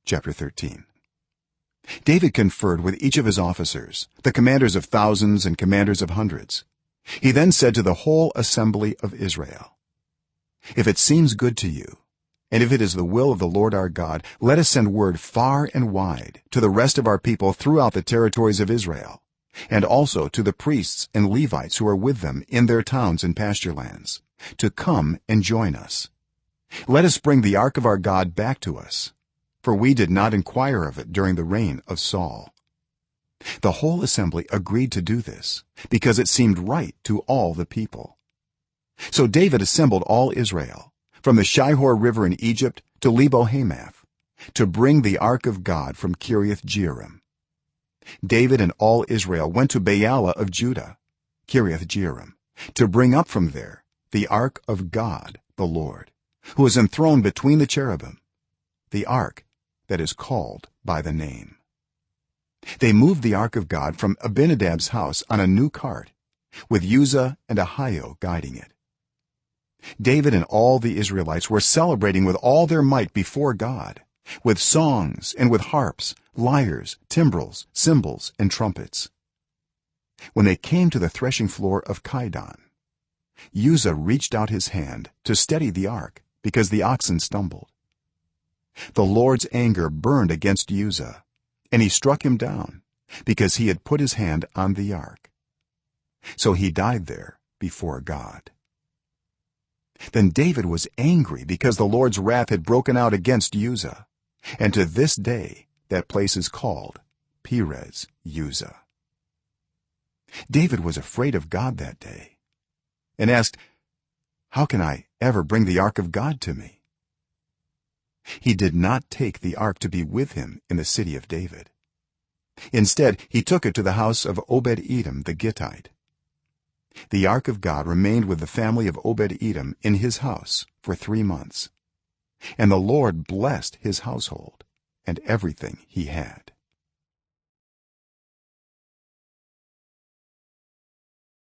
chapter 13. David conferred with each of his officers, the commanders of thousands and commanders of hundreds. He then said to the whole assembly of Israel, if it seems good to you, and if it is the will of the Lord our God, let us send word far and wide to the rest of our people throughout the territories of Israel, and also to the priests and Levites who are with them in their towns and pasturelands, to come and join us. Let us bring the ark of our God back to us, for we did not inquire of it during the reign of Saul. The whole assembly agreed to do this because it seemed right to all the people. So David assembled all Israel from the Shihor River in Egypt to Lebo Hamath to bring the ark of God from Kiriath Jearim. David and all Israel went to Baalah of Judah, Kiriath Jearim, to bring up from there the ark of God the Lord, who is enthroned between the cherubim, the ark that is called by the name. They moved the ark of God from Abinadab's house on a new cart, with Uzzah and Ahio guiding it. David and all the Israelites were celebrating with all their might before God, with songs and with harps, lyres, timbrels, cymbals, and trumpets. When they came to the threshing floor of Kidon, Uzzah reached out his hand to steady the ark because the oxen stumbled. The Lord's anger burned against Uzzah, and he struck him down because he had put his hand on the ark. So he died there before God. Then David was angry because the Lord's wrath had broken out against Uzzah, and to this day that place is called Perez Uzzah. David was afraid of God that day and asked, how can I ever bring the ark of God to me? He did not take the ark to be with him in the city of David. Instead, he took it to the house of Obed-Edom the Gittite. The ark of God remained with the family of Obed-Edom in his house for 3 months, and the Lord blessed his household and everything he had.